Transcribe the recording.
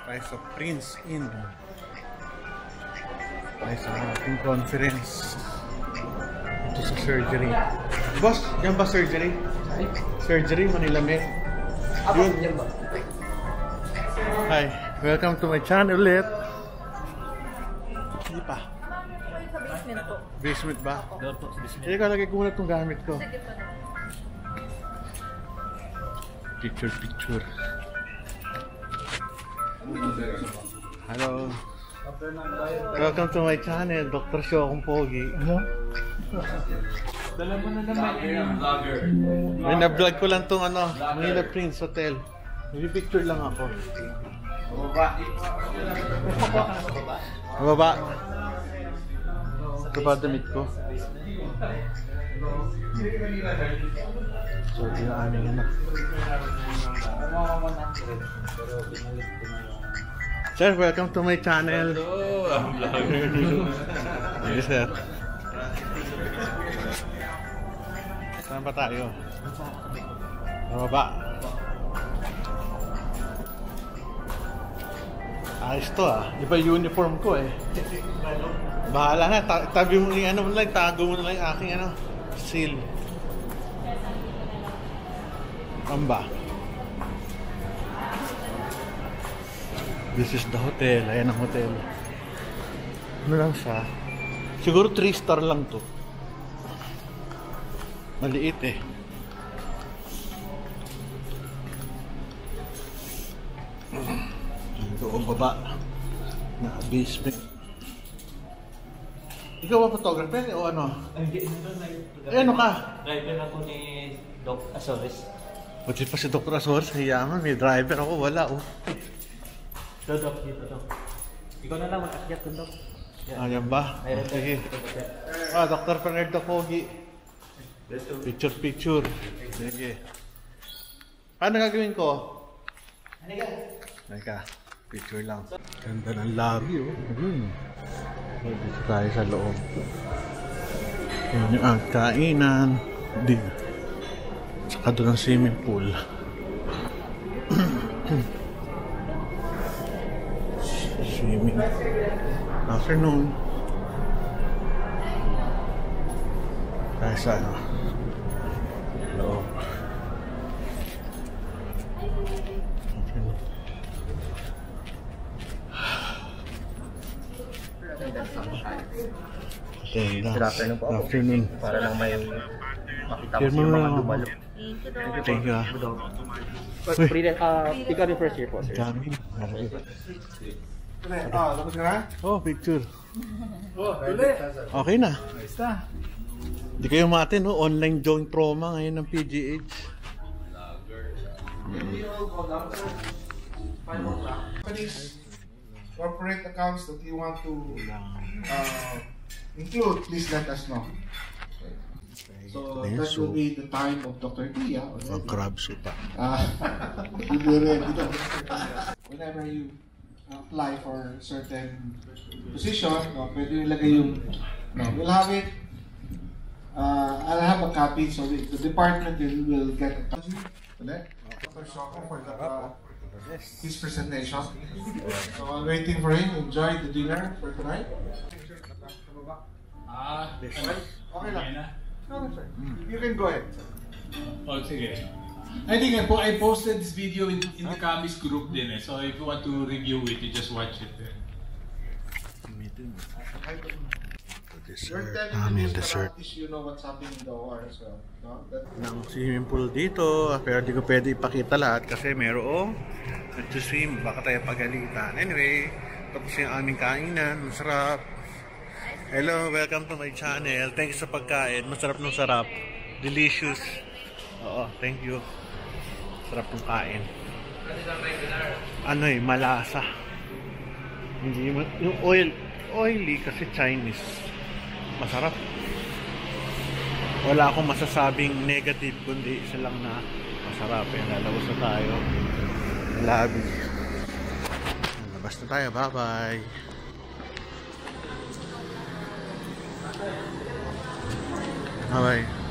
tayo sa Prince Inn. Tayo sa ating conference. Ito sa surgery. Boss, yan ba surgery? Surgery, Manila Med. Yun. Hi, welcome to my channel ulit. Hindi pa. Sa basement po. Basement ba? Hindi ka lagay ko muna itong gamit ko. Picture. Hello. Welcome to my channel, Dr. Shokong Pogi. Dala mo na naman yung vlogger. May na-vlog ko lang itong Manila Prince Hotel. May-picture lang ako. Mababa. Ito ba damit ko? So, ito yung aming Sir, welcome to my channel. Hello, I'm vlogger. Yes, sir. Saan ba tayo? Mababa. Ayos to Iba yung uniform ko Bahala na. Tabi mo yung tago mo na lang yung aking seal. Amba. This is the hotel. Ayan ang hotel. Ano lang siya? Siguro 3-star lang to. Maliit Ito ang baba na basement. Ikaw ba photographer o ano? Ano ka? Driver ako ni Doc Azores. Pati pa si Dr. Azores, hiyaman. May driver ako, wala Doc, dito Doc. Ikaw na lang mag-akyat dun Doc. Ayan ba? Sige. Dr. Fernando Pogi. Picture. Sige. Paano gagawin ko? Halika. Picture lang. Ganda ng lobby Dito tayo sa loob. Yan yung kainan. Din. Saka doon ang swimming pool. Swimming. Afternoon. Tayo sa loob. Afternoon. Para lang may makita ko yung mga dumalo. Thank you. Pick up your first year po, sir. Dami. Tapos ka na? Picture. Dali. Okay na. Ayos na. Hindi kayo mati, Online joint trauma ngayon ng PGH. Corporate accounts that you want to include, please let us know. So that will be the time of Dr. Tia. Ang crab soup Whenever you apply for certain position, pwede ilagay yung, we'll have it. I'll have a copy, so the department will get a copy. Dr. Shoko for his presentation. So I'm waiting for him. Enjoy the dinner for tonight. Okay lang. You can go ahead. Sige. I think I posted this video in the Kamis group din so if you want to review it, you just watch it there. You're telling me dessert. You know what's happening in the OR as well. Ng swimming pool dito, pero di ko pwede ipakita lahat kasi mayroong nag-swim, baka tayo pagalitan. Anyway, tapos yung aming kainan, masarap. Hello, welcome to my channel. Thank you sa pagkain, masarap ng sarap. Delicious. Thank you. Sarap ng kain. Malasa. Hindi yung oily kasi Chinese. Masarap. Wala akong masasabing negative kundi isa lang na masarap. Lalabas na tayo. Lobby. Labas na tayo. Bye-bye. Bye-bye.